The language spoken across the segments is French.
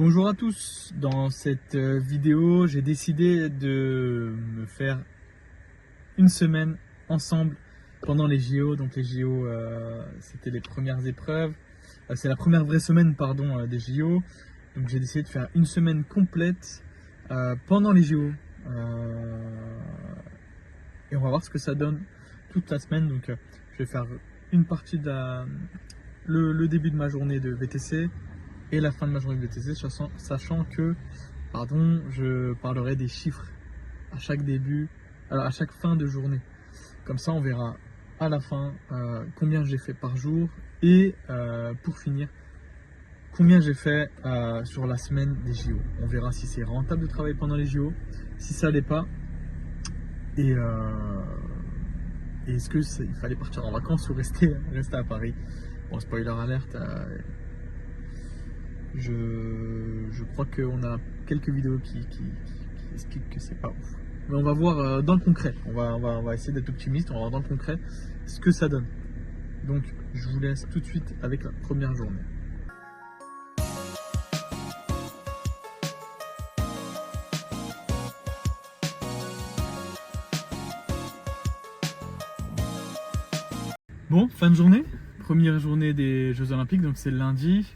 Bonjour à tous, dans cette vidéo j'ai décidé de me faire une semaine ensemble pendant les JO. Donc les JO c'était les premières épreuves, c'est la première vraie semaine pardon des JO. Donc j'ai décidé de faire une semaine complète pendant les JO et on va voir ce que ça donne toute la semaine. Donc je vais faire une partie de le début de ma journée de VTC et la fin de ma journée de VTC, sachant que je parlerai des chiffres à chaque début, à chaque fin de journée. Comme ça, on verra à la fin combien j'ai fait par jour et pour finir, combien j'ai fait sur la semaine des JO. On verra si c'est rentable de travailler pendant les JO, si ça l'est pas, et est-ce qu'il fallait partir en vacances ou rester à Paris. Bon, spoiler alerte. Je crois qu'on a quelques vidéos qui expliquent que c'est pas ouf. Mais on va voir dans le concret. On va essayer d'être optimiste. On va voir dans le concret ce que ça donne. Donc, je vous laisse tout de suite avec la première journée. Bon, fin de journée. Première journée des Jeux Olympiques. Donc, c'est le lundi.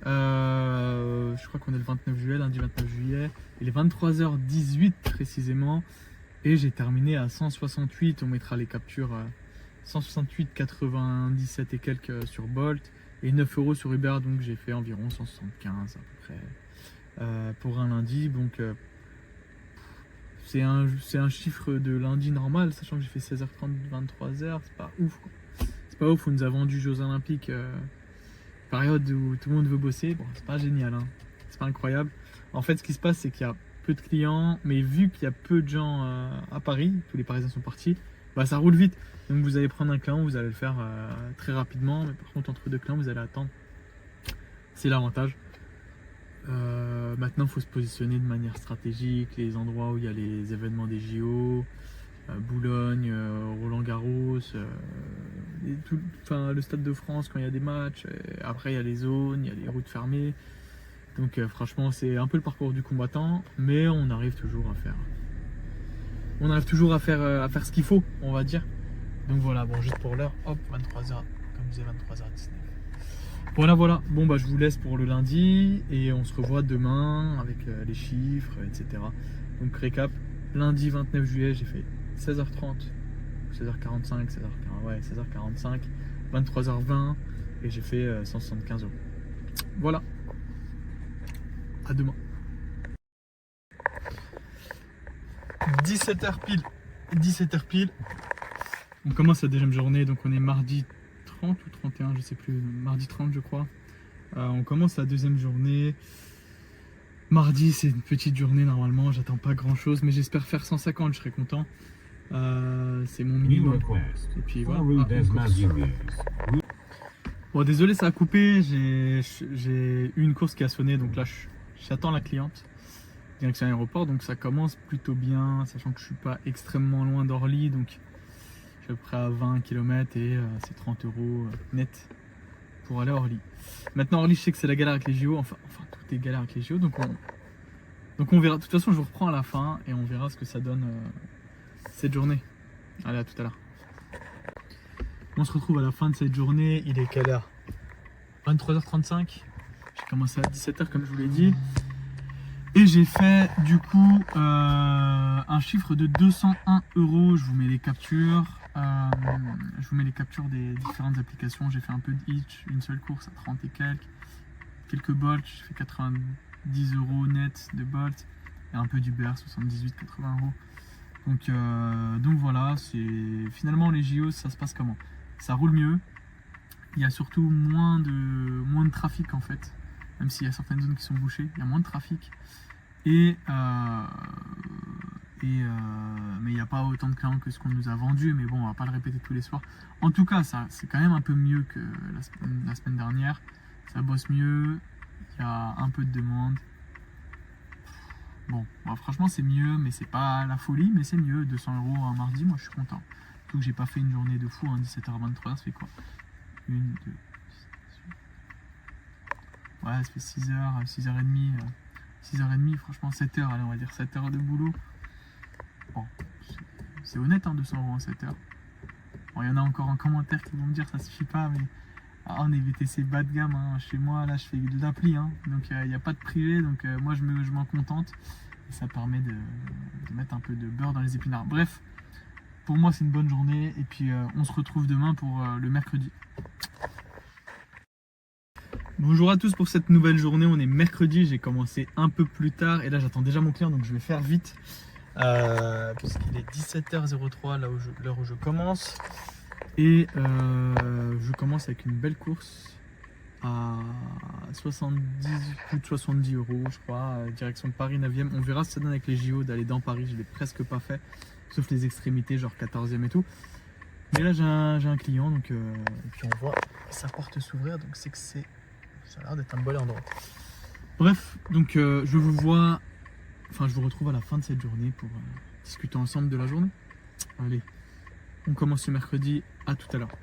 Je crois qu'on est le 29 juillet, lundi 29 juillet. Il est 23h18 précisément. Et j'ai terminé à 168. On mettra les captures 168,97 et quelques sur Bolt. Et 9 € sur Uber. Donc j'ai fait environ 175 à peu près pour un lundi. Donc c'est un chiffre de lundi normal. Sachant que j'ai fait 16h30, 23h. C'est pas ouf quoi. C'est pas ouf. On nous a vendu Jeux Olympiques. Période où tout le monde veut bosser, bon, c'est pas génial, hein. C'est pas incroyable. En fait, ce qui se passe, c'est qu'il y a peu de clients, mais vu qu'il y a peu de gens à Paris, tous les Parisiens sont partis, bah, ça roule vite. Donc vous allez prendre un client, vous allez le faire très rapidement, mais par contre, entre deux clients, vous allez attendre. C'est l'avantage. Maintenant, il faut se positionner de manière stratégique, les endroits où il y a les événements des JO, Boulogne, Roland-Garros, le Stade de France quand il y a des matchs. Après, il y a les zones, il y a les routes fermées. Donc, franchement, c'est un peu le parcours du combattant, mais on arrive toujours à faire ce qu'il faut, on va dire. Donc voilà, bon, juste pour l'heure, hop, 23h, comme je disais, 23h19. Voilà. Bon, bah, je vous laisse pour le lundi et on se revoit demain avec les chiffres, etc. Donc, récap, lundi 29 juillet, j'ai fait 16h30, 16h45, 16h45, 23h20 et j'ai fait 175 €. Voilà. À demain. 17h pile. On commence la deuxième journée, donc on est mardi 30 ou 31, je sais plus, mardi 30 je crois. On commence la deuxième journée. Mardi, c'est une petite journée normalement, j'attends pas grand chose, mais j'espère faire 150, je serai content. C'est mon minimum. Et puis voilà. Bon, désolé, ça a coupé. J'ai eu une course qui a sonné, donc là j'attends la cliente. Direction aéroport, donc ça commence plutôt bien, sachant que je suis pas extrêmement loin d'Orly, donc je suis à peu près à 20 km et c'est 30 € net pour aller à Orly. Maintenant, Orly, je sais que c'est la galère avec les JO, enfin tout est galère avec les JO, donc on verra. De toute façon, je vous reprends à la fin et on verra ce que ça donne cette journée. Allez, à tout à l'heure. On se retrouve à la fin de cette journée. Il est quelle heure? 23h35. J'ai commencé à 17h comme je vous l'ai dit. Et j'ai fait du coup un chiffre de 201 €. Je vous mets les captures. Je vous mets les captures des différentes applications. J'ai fait un peu de Hitch, une seule course à 30 et quelques Bolt. J'ai fait 90 € net de Bolt. Et un peu d'Uber, 78-80 €. Donc voilà, finalement les JO, ça se passe comment? Ça roule mieux. Il y a surtout moins de trafic en fait. Même s'il y a certaines zones qui sont bouchées, il y a moins de trafic. Mais il n'y a pas autant de clients que ce qu'on nous a vendu. Mais bon, on va pas le répéter tous les soirs. En tout cas, c'est quand même un peu mieux que la semaine dernière. Ça bosse mieux. Il y a un peu de demande. Bon, franchement, c'est mieux, mais c'est pas la folie, mais c'est mieux. 200 € un mardi, moi je suis content. Surtout que j'ai pas fait une journée de fou, hein. 17h23, ça fait quoi? 1, 2, Ouais, ça fait 6h, 6h30. 6h30, franchement 7h, allez, on va dire 7h de boulot. Bon, c'est honnête, hein, 200 € en 7h. Bon, il y en a encore en commentaire qui vont me dire ça suffit pas, mais on est VTC bas de gamme. Hein. Chez moi, là, je fais de l'appli, hein. Donc il n'y a pas de privé, donc moi je m'en contente. Et ça permet de mettre un peu de beurre dans les épinards. Bref, pour moi, c'est une bonne journée. Et puis, on se retrouve demain pour le mercredi. Bonjour à tous pour cette nouvelle journée. On est mercredi. J'ai commencé un peu plus tard. Et là, j'attends déjà mon client. Donc, je vais faire vite. Puisqu'il est 17h03, l'heure où je commence. Et je commence avec une belle course à plus de 70 €, je crois, direction de Paris 9e. On verra ce que ça donne avec les JO d'aller dans Paris. Je ne l'ai presque pas fait, sauf les extrémités, genre 14e et tout. Mais là, j'ai un client, donc, et puis on voit sa porte s'ouvrir, donc c'est que ça a l'air d'être un bon endroit. Bref, donc je vous retrouve à la fin de cette journée pour discuter ensemble de la journée. Allez, on commence ce mercredi, à tout à l'heure.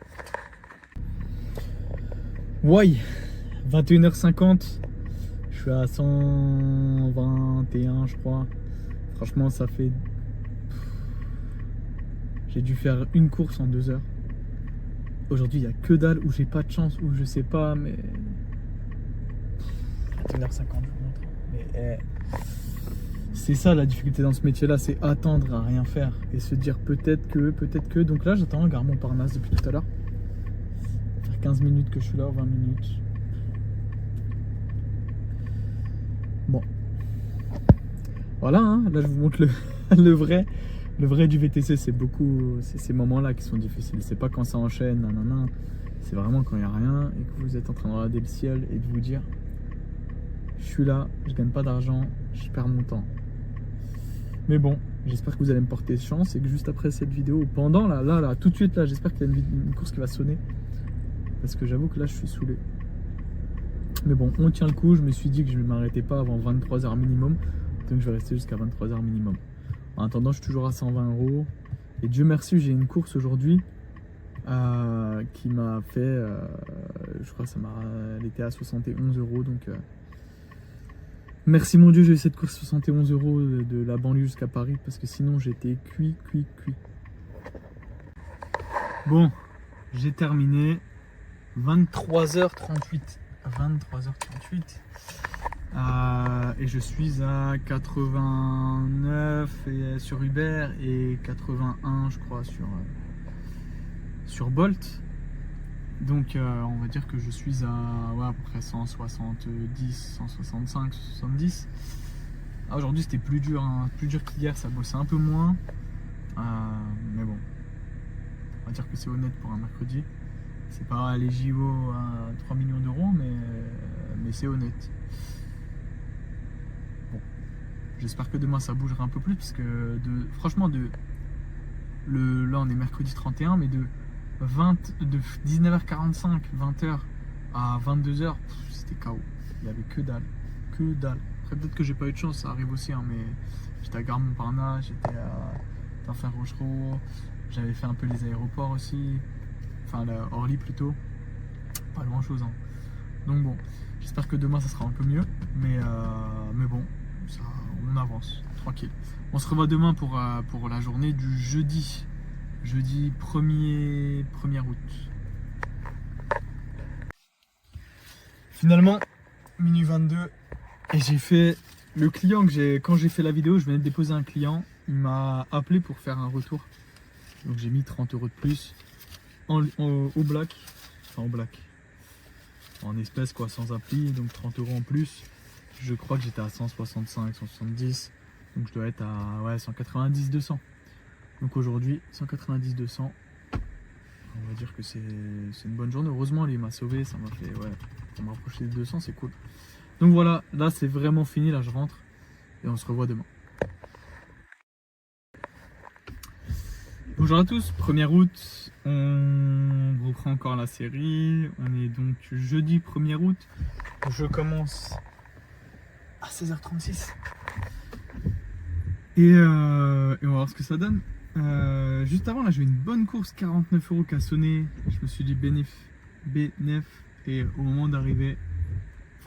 Ouais, 21h50, je suis à 121 je crois. Franchement ça fait... J'ai dû faire une course en 2 heures. Aujourd'hui il n'y a que dalle, ou j'ai pas de chance, ou je sais pas, mais... 21h50 je vous montre. Mais c'est ça la difficulté dans ce métier là, c'est attendre à rien faire. Et se dire peut-être que... Donc là j'attends un gare Montparnasse depuis tout à l'heure. 15 minutes que je suis là, 20 minutes. Bon. Voilà, hein, là je vous montre le vrai du VTC. C'est ces moments-là qui sont difficiles. C'est pas quand ça enchaîne, nanana. C'est vraiment quand il n'y a rien et que vous êtes en train de regarder le ciel et de vous dire je suis là, je gagne pas d'argent, je perds mon temps. Mais bon, j'espère que vous allez me porter chance et que juste après cette vidéo, pendant là, tout de suite là, j'espère qu'il y a une course qui va sonner. Parce que j'avoue que là je suis saoulé. Mais bon, on tient le coup. Je me suis dit que je ne m'arrêtais pas avant 23h minimum. Donc je vais rester jusqu'à 23h minimum. En attendant, je suis toujours à 120 €. Et Dieu merci, j'ai une course aujourd'hui qui m'a fait... je crois que elle était à 71 €. Donc merci mon Dieu, j'ai eu cette course 71 € de la banlieue jusqu'à Paris. Parce que sinon j'étais cuit. Bon, j'ai terminé. 23h38. Et je suis à 89 sur Uber et 81 je crois sur Bolt. Donc on va dire que je suis à peu près 170, 165, 170. Aujourd'hui c'était plus dur, hein, plus dur qu'hier, ça bossait un peu moins. Mais bon, on va dire que c'est honnête pour un mercredi. C'est pas les JO à 3 millions d'euros, mais c'est honnête. Bon, j'espère que demain ça bougera un peu plus, parce que franchement, là on est mercredi 31, mais de 19h45, 20h à 22h, c'était KO. Il n'y avait que dalle. Après peut-être que j'ai pas eu de chance, ça arrive aussi, hein, mais j'étais à Gare Montparnasse, j'étais à Tintin-Rochereau, j'avais fait un peu les aéroports aussi. Enfin, Orly plutôt. Pas grand chose. Hein. Donc bon, j'espère que demain ça sera un peu mieux. Mais bon, ça, on avance, tranquille. On se revoit demain pour la journée du jeudi. Jeudi 1er août. Finalement, minuit 22. Et j'ai fait le client quand j'ai fait la vidéo, je venais de déposer un client. Il m'a appelé pour faire un retour. Donc j'ai mis 30 € de plus. Au black, en espèces quoi, sans appli, donc 30 € en plus. Je crois que j'étais à 165, 170, donc je dois être à 190, 200. Donc aujourd'hui 190, 200. On va dire que c'est une bonne journée. Heureusement il m'a sauvé, ça m'a fait ça m'a rapproché des 200, c'est cool. Donc voilà, là c'est vraiment fini, là je rentre et on se revoit demain. Bonjour à tous, 1er août, on reprend encore la série, on est donc jeudi 1er août, je commence à 16h36 et on va voir ce que ça donne. Juste avant là j'ai eu une bonne course, 49 € qui a sonné, je me suis dit bénéf, et au moment d'arriver,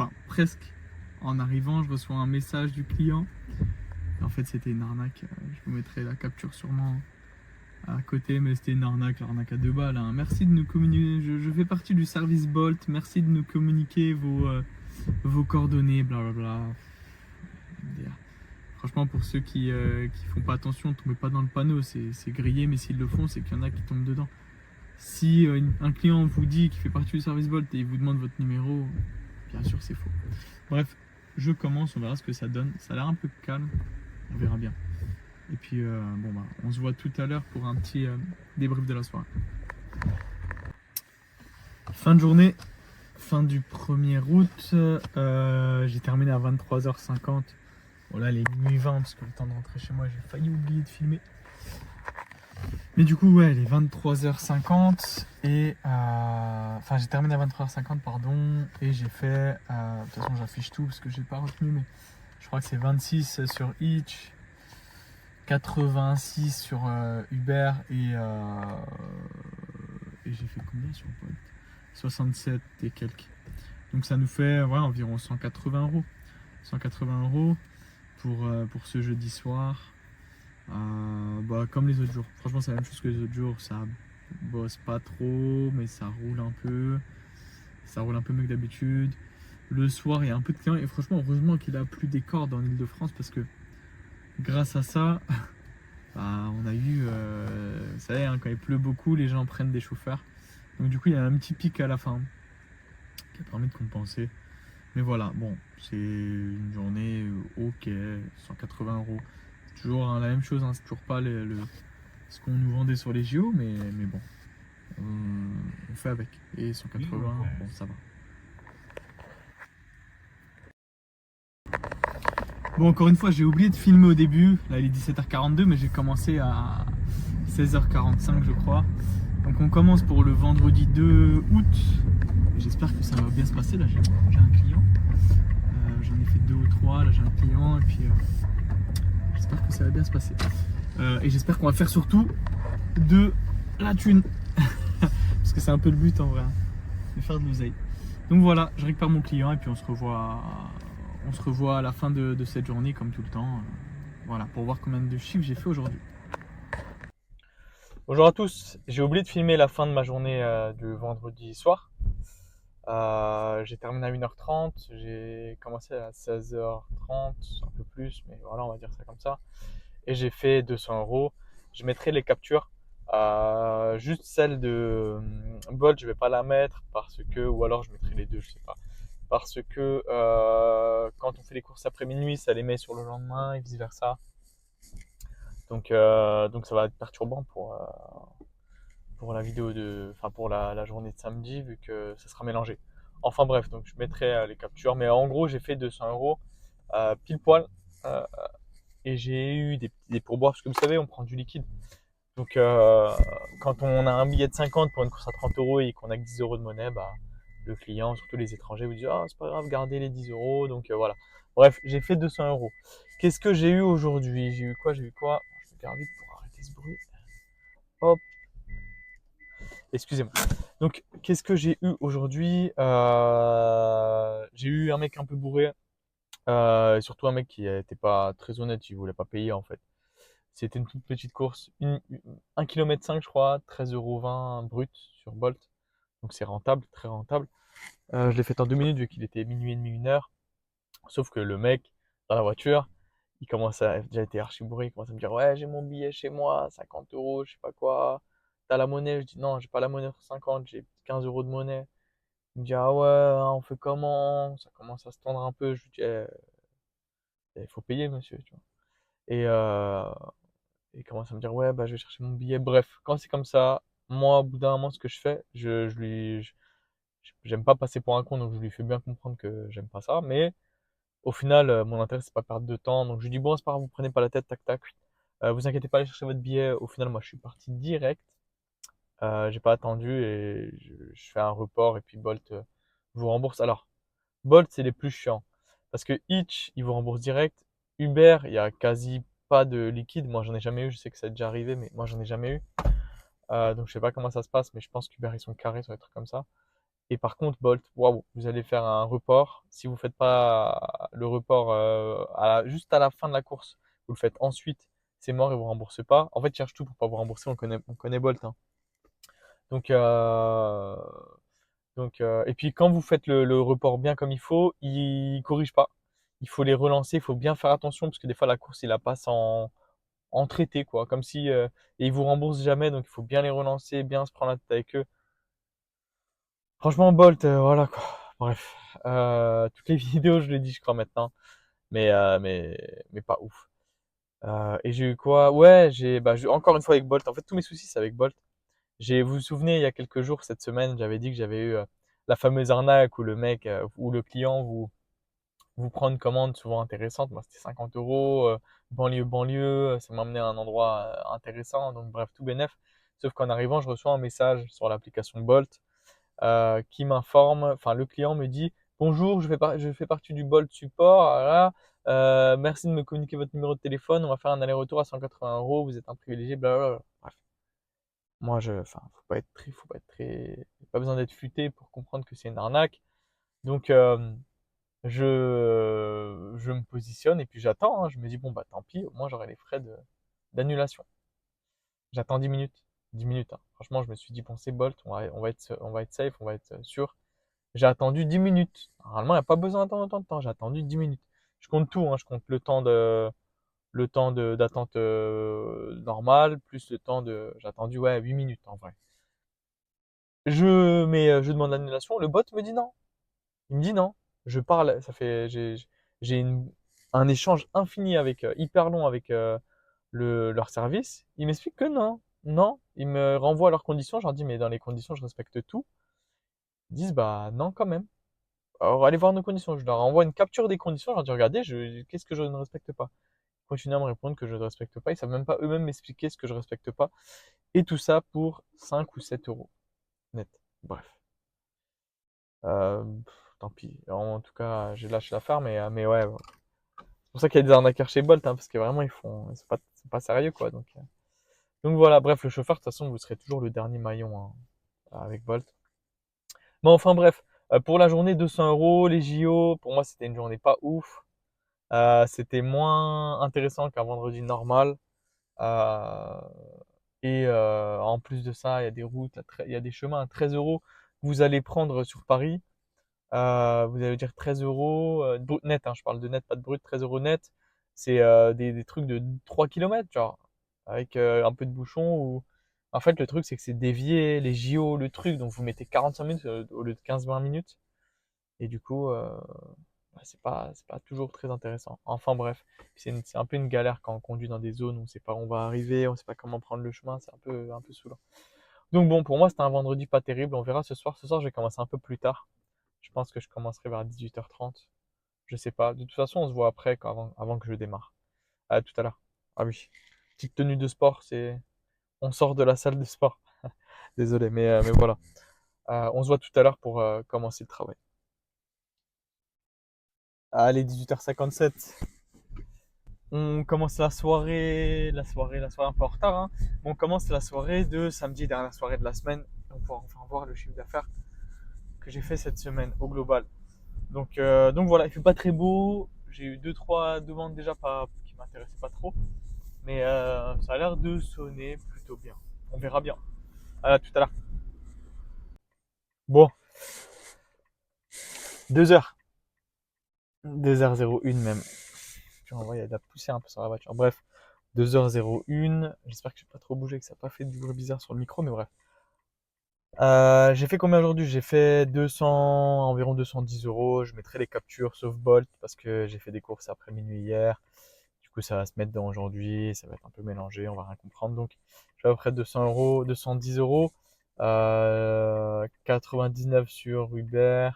enfin presque. En arrivant, je reçois un message du client. En fait, c'était une arnaque. Je vous mettrai la capture sûrement à côté, mais c'était une arnaque, l'arnaque à 2 balles. Hein. Merci de nous communiquer. Je fais partie du service Bolt. Merci de nous communiquer vos coordonnées, blablabla. Franchement, pour ceux qui font pas attention, ne tombez pas dans le panneau. C'est grillé, mais s'ils le font, c'est qu'il y en a qui tombent dedans. Si un client vous dit qu'il fait partie du service Bolt et il vous demande votre numéro, bien sûr, c'est faux. Bref, je commence, on verra ce que ça donne. Ça a l'air un peu calme, on verra bien. Et puis, on se voit tout à l'heure pour un petit débrief de la soirée. Fin de journée, fin du 1er août. J'ai terminé à 23h50. Bon, là, les minuit 20, parce que le temps de rentrer chez moi, j'ai failli oublier de filmer. Mais du coup, ouais, il est 23h50 et enfin, j'ai terminé à 23h50, pardon, et j'ai fait, de toute façon, j'affiche tout parce que j'ai pas retenu, mais je crois que c'est 26 sur Hitch, 86 sur Uber et j'ai fait combien sur Bolt? 67 et quelques. Donc ça nous fait environ 180 euros. 180 euros pour ce jeudi soir. Comme les autres jours. Franchement, c'est la même chose que les autres jours. Ça bosse pas trop, mais ça roule un peu. Ça roule un peu mieux que d'habitude. Le soir, il y a un peu de clients. Et franchement, heureusement qu'il a plu des cordes en Ile-de-France parce que grâce à ça, on a eu. Vous savez, hein, quand il pleut beaucoup, les gens prennent des chauffeurs. Donc, du coup, il y a un petit pic à la fin qui a permis de compenser. Mais voilà, bon, c'est une journée ok, 180 euros. Toujours la même chose, hein, c'est toujours pas ce qu'on nous vendait sur les JO, mais bon, on fait avec. Et 180, bon, ça va. Bon, encore une fois, j'ai oublié de filmer au début. Là, il est 17h42, mais j'ai commencé à 16h45, je crois. Donc, on commence pour le vendredi 2 août. J'espère que ça va bien se passer. Là, j'ai un client. J'en ai fait 2 ou 3. Là, j'ai un client. Et puis, j'espère que ça va bien se passer. Et j'espère qu'on va faire surtout de la thune. Parce que c'est un peu le but en vrai, hein, de faire de l'oseille. Donc voilà, je récupère mon client et puis on se revoit à la fin de cette journée comme tout le temps. Voilà, pour voir combien de chiffres j'ai fait aujourd'hui. Bonjour à tous, j'ai oublié de filmer la fin de ma journée du vendredi soir. J'ai terminé à 1h30, j'ai commencé à 16h30, un peu plus, mais voilà, on va dire ça comme ça. Et j'ai fait 200 euros. Je mettrai les captures. Juste celle de Bolt, je vais pas la mettre parce que, ou alors je mettrai les deux, je sais pas. Parce que quand on fait les courses après minuit, ça les met sur le lendemain et vice versa. Donc ça va être perturbant pour la vidéo pour la journée de samedi vu que ça sera mélangé. Enfin bref, donc je mettrai les captures. Mais en gros, j'ai fait 200 euros pile poil. Et j'ai eu des pourboires parce que vous savez, on prend du liquide. Donc, quand on a un billet de 50 pour une course à 30 euros et qu'on a que 10 euros de monnaie, le client, surtout les étrangers, vous dit ah, c'est pas grave, gardez les 10 euros. Donc, voilà. Bref, j'ai fait 200 euros. Qu'est-ce que j'ai eu aujourd'hui? J'ai eu quoi? Je vais faire vite pour arrêter ce bruit. Hop, excusez-moi. Donc, qu'est-ce que j'ai eu aujourd'hui? J'ai eu un mec un peu bourré. Et surtout un mec qui n'était pas très honnête, il voulait pas payer en fait. C'était une toute petite course, 1,5 km je crois, 13,20 € brut sur Bolt. Donc c'est rentable, très rentable. Je l'ai fait en 2 minutes vu qu'il était minuit et demi, 1h. Sauf que le mec, dans la voiture, il commence à, déjà été archi bourré, il commence à me dire ouais, j'ai mon billet chez moi, 50 euros, je sais pas quoi. T'as la monnaie? Je dis non, j'ai pas la monnaie pour 50, j'ai 15 euros de monnaie. Il me dit ah ouais, hein, on fait comment? Ça commence à se tendre un peu. Je lui dis il faut payer monsieur, tu vois. Et il commence à me dire ouais je vais chercher mon billet. Bref, quand c'est comme ça, moi au bout d'un moment ce que je fais, j'aime pas passer pour un con, donc je lui fais bien comprendre que j'aime pas ça, mais au final mon intérêt c'est pas perdre de temps, donc je lui dis bon c'est pas grave, vous prenez pas la tête, tac tac. Vous inquiétez pas, allez chercher votre billet. Au final moi je suis parti direct. J'ai pas attendu et je fais un report et puis Bolt vous rembourse. Alors Bolt c'est les plus chiants parce que Hitch il vous rembourse direct. Uber il y a quasi pas de liquide. Moi j'en ai jamais eu, je sais que ça a déjà arrivé, mais moi j'en ai jamais eu. Donc je sais pas comment ça se passe, mais je pense qu'Uber ils sont carrés sur des trucs comme ça. Et par contre, Bolt, waouh, vous allez faire un report. Si vous faites pas le report juste à la fin de la course, vous le faites ensuite, c'est mort et vous remboursez pas. En fait, ils cherchent tout pour pas vous rembourser. On connaît Bolt, hein. Donc, et puis quand vous faites le report bien comme il faut, il corrige pas. Il faut les relancer, il faut bien faire attention parce que des fois la course il la passe en traité quoi, comme si et ils vous remboursent jamais, donc il faut bien les relancer, bien se prendre la tête avec eux. Franchement Bolt, voilà quoi. Bref, toutes les vidéos je le dis je crois maintenant, mais pas ouf. Et j'ai eu quoi? Ouais, encore une fois avec Bolt. En fait tous mes soucis c'est avec Bolt. Vous vous souvenez, il y a quelques jours, cette semaine, j'avais dit que j'avais eu la fameuse arnaque où le mec ou le client vous prend une commande souvent intéressante. Moi, c'était 50 euros, banlieue, ça m'a amené à un endroit intéressant. Donc, bref, tout bénef. Sauf qu'en arrivant, je reçois un message sur l'application Bolt qui m'informe, enfin, le client me dit, bonjour, je fais partie du Bolt support. Voilà, merci de me communiquer votre numéro de téléphone. On va faire un aller-retour à 180 euros. Vous êtes un privilégié, blablabla. Bref. Moi, enfin, faut pas être très, pas besoin d'être futé pour comprendre que c'est une arnaque. Donc, je me positionne et puis j'attends, hein. Je me dis, bon, bah tant pis, au moins j'aurai les frais d'annulation. J'attends 10 minutes. 10 minutes, hein. Franchement, je me suis dit, bon, c'est Bolt, on va être safe, on va être sûr. J'ai attendu 10 minutes. Normalement, il n'y a pas besoin d'attendre autant de temps. J'ai attendu 10 minutes. Je compte tout, hein. Je compte d'attente normal, plus le temps de. J'ai attendu, ouais, 8 minutes en vrai. Je demande l'annulation. Le bot me dit non. Il me dit non. Je parle, j'ai un échange infini hyper long avec leur service. Il m'explique que non, non. Il me renvoie à leurs conditions. Je leur dis, mais dans les conditions, je respecte tout. Ils disent, bah non, quand même. Alors, allez voir nos conditions. Je leur envoie une capture des conditions. Je leur dis, regardez, qu'est-ce que je ne respecte pas? Ils continuent à me répondre que je ne respecte pas. Ils savent même pas eux-mêmes m'expliquer ce que je respecte pas. Et tout ça pour 5 ou 7 euros net. Bref. Tant pis. En tout cas, j'ai lâché l'affaire, mais ouais. C'est pour ça qu'il y a des arnaqueurs chez Bolt, hein, parce que vraiment, c'est pas sérieux, quoi. Donc voilà, bref, le chauffeur, de toute façon, vous serez toujours le dernier maillon hein, avec Bolt. Mais enfin, bref, pour la journée, 200 euros, les JO, pour moi, c'était une journée pas ouf. C'était moins intéressant qu'un vendredi normal. Euh, et en plus de ça, il y a des routes, il y a des chemins à 13 euros que vous allez prendre sur Paris. Vous allez dire 13 euros brut net, hein, je parle de net, pas de brut, 13 euros net. C'est des trucs de 3 kilomètres, genre, avec un peu de bouchon. En fait, le truc, c'est que c'est dévié, les JO, le truc, donc vous mettez 45 minutes au lieu de 15-20 minutes. Et du coup, bah, c'est pas toujours très intéressant. Enfin bref, c'est un peu une galère quand on conduit dans des zones où on sait pas où on va arriver, on sait pas comment prendre le chemin, c'est un peu saoulant. Donc bon, pour moi, c'était un vendredi pas terrible. On verra ce soir. Ce soir, je vais commencer un peu plus tard. Je pense que je commencerai vers 18h30. Je sais pas. De toute façon, on se voit après, avant que je démarre. À tout à l'heure. Ah oui. Petite tenue de sport, on sort de la salle de sport. Désolé, mais voilà. On se voit tout à l'heure pour commencer le travail. Allez, 18h57. On commence la soirée un peu en retard, hein. On commence la soirée de samedi, dernière soirée de la semaine. On pourra enfin voir le chiffre d'affaires que j'ai fait cette semaine au global. Donc voilà, il fait pas très beau. J'ai eu deux trois demandes déjà pas qui m'intéressaient pas trop, mais ça a l'air de sonner plutôt bien. On verra bien. À tout à l'heure. Bon, 2 heures, 2h01 même. Tu vois, il y a de la poussière un peu sur la voiture. Bref, 2h01. J'espère que j'ai pas trop bougé, que ça n'a pas fait du bruit bizarre sur le micro, mais bref. J'ai fait combien aujourd'hui? J'ai fait environ 210 euros. Je mettrai les captures sauf Bolt parce que j'ai fait des courses après minuit hier. Du coup, ça va se mettre dans aujourd'hui, ça va être un peu mélangé, on va rien comprendre. Donc, je vais à peu près 200 euros, 210 euros, 99 sur Uber.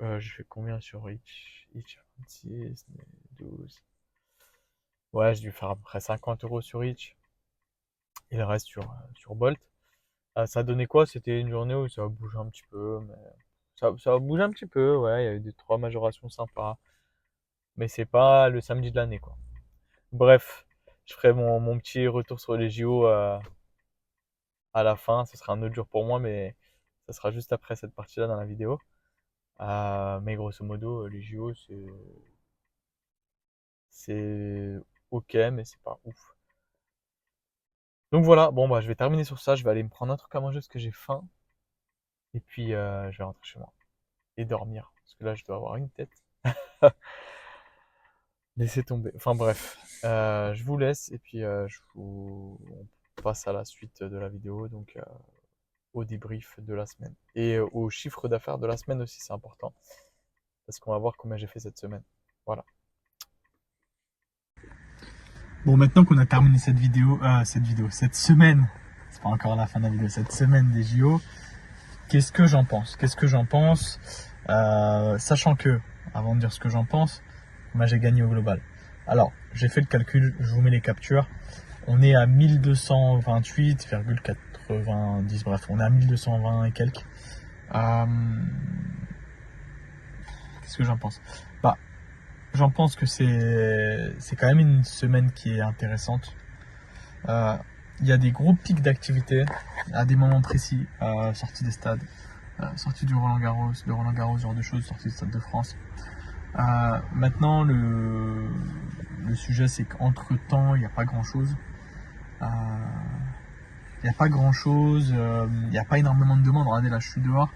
Je fais combien sur Hitch 26, 12. Ouais, j'ai dû faire à peu près 50 euros sur Hitch et le reste sur Bolt. Ça a donné quoi? C'était une journée où ça a bougé un petit peu, mais ça a bougé un petit peu, ouais, il y a eu des trois majorations sympas, mais c'est pas le samedi de l'année, quoi. Bref, je ferai mon petit retour sur les JO à la fin. Ce sera un autre jour pour moi, mais Ça sera juste après cette partie-là dans la vidéo. Mais grosso modo, les JO, c'est ok, mais c'est pas ouf. Donc voilà, bon bah je vais terminer sur ça. Je vais aller me prendre un truc à manger parce que j'ai faim. Et puis je vais rentrer chez moi et dormir. Parce que là, je dois avoir une tête. Laissez tomber. Enfin bref, je vous laisse et puis on passe à la suite de la vidéo, donc au débrief de la semaine. Et au chiffre d'affaires de la semaine aussi, c'est important. Parce qu'on va voir combien j'ai fait cette semaine. Voilà. Bon, maintenant qu'on a terminé cette semaine, c'est pas encore la fin de la vidéo, cette semaine des JO, qu'est-ce que j'en pense? Sachant que, avant de dire ce que j'en pense, moi j'ai gagné au global. Alors, j'ai fait le calcul, je vous mets les captures. On est à 1228,90, bref, on est à 1220 et quelques. Qu'est-ce que j'en pense? Bah, j'en pense que c'est quand même une semaine qui est intéressante. Il y a des gros pics d'activité à des moments précis, sortie des stades, sortie du Roland-Garros, ce genre de choses, sortie du Stade de France. Maintenant, le sujet, c'est qu'entre temps, il n'y a pas grand chose. Il n'y a pas grand chose, il n'y a pas énormément de demandes. Regardez, là, je suis dehors.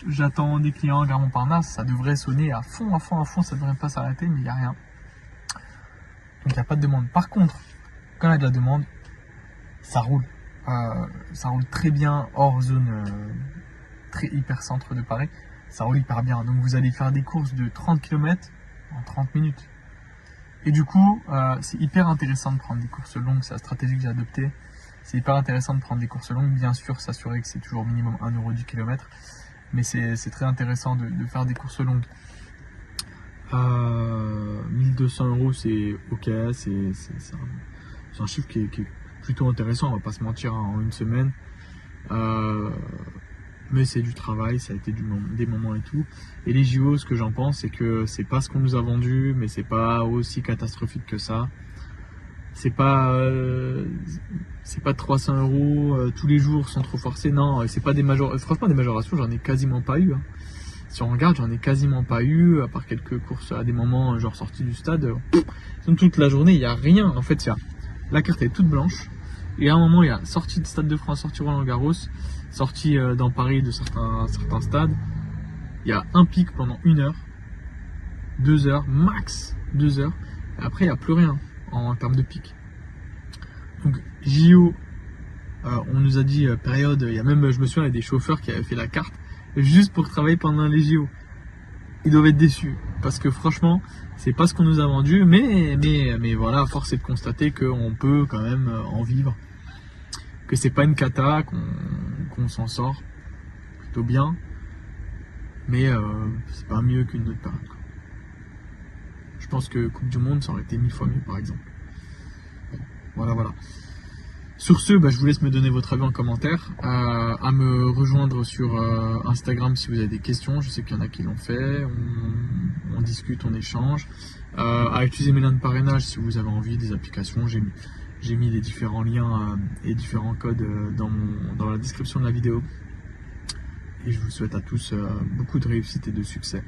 J'attends des clients à Gare-Montparnasse, ça devrait sonner à fond, ça devrait pas s'arrêter, mais il n'y a rien. Donc il n'y a pas de demande. Par contre, quand il y a de la demande, ça roule. Ça roule très bien hors zone très hyper centre de Paris. Ça roule hyper bien. Donc vous allez faire des courses de 30 km en 30 minutes. Et du coup, c'est hyper intéressant de prendre des courses longues. C'est la stratégie que j'ai adoptée. C'est hyper intéressant de prendre des courses longues. Bien sûr, s'assurer que c'est toujours minimum 1 euro du kilomètre. Mais c'est très intéressant de faire des courses longues. 1200 euros, c'est ok, c'est un chiffre qui est plutôt intéressant, on va pas se mentir, hein, en une semaine. Mais c'est du travail, ça a été des moments et tout. Et les JO, ce que j'en pense, c'est que c'est pas ce qu'on nous a vendu, mais c'est pas aussi catastrophique que ça. C'est pas 300 euros tous les jours sans trop forcer. Non, c'est pas des majorations. Franchement, des majorations, j'en ai quasiment pas eu. Hein. Si on regarde, j'en ai quasiment pas eu, à part quelques courses à des moments, genre sortie du stade. Toute la journée, il n'y a rien. En fait, la carte est toute blanche. Et à un moment, il y a sortie de Stade de France, sortie Roland-Garros, sortie dans Paris de certains stades. Il y a un pic pendant 1 heure, 2 heures, max 2 heures. Et après, il n'y a plus rien en termes de pic. Donc, JO, on nous a dit période, il y a même, je me souviens, il y a des chauffeurs qui avaient fait la carte juste pour travailler pendant les JO. Ils doivent être déçus parce que franchement, c'est pas ce qu'on nous a vendu, mais voilà, force est de constater qu'on peut quand même en vivre, que c'est pas une cata, qu'on s'en sort plutôt bien, mais c'est pas mieux qu'une autre période. Je pense que Coupe du Monde, ça aurait été 1000 fois mieux, par exemple. Voilà. Sur ce, je vous laisse me donner votre avis en commentaire, à me rejoindre sur Instagram si vous avez des questions. Je sais qu'il y en a qui l'ont fait, on discute, on échange. À utiliser mes liens de parrainage si vous avez envie, des applications. J'ai mis les différents liens et différents codes dans la description de la vidéo. Et je vous souhaite à tous beaucoup de réussite et de succès.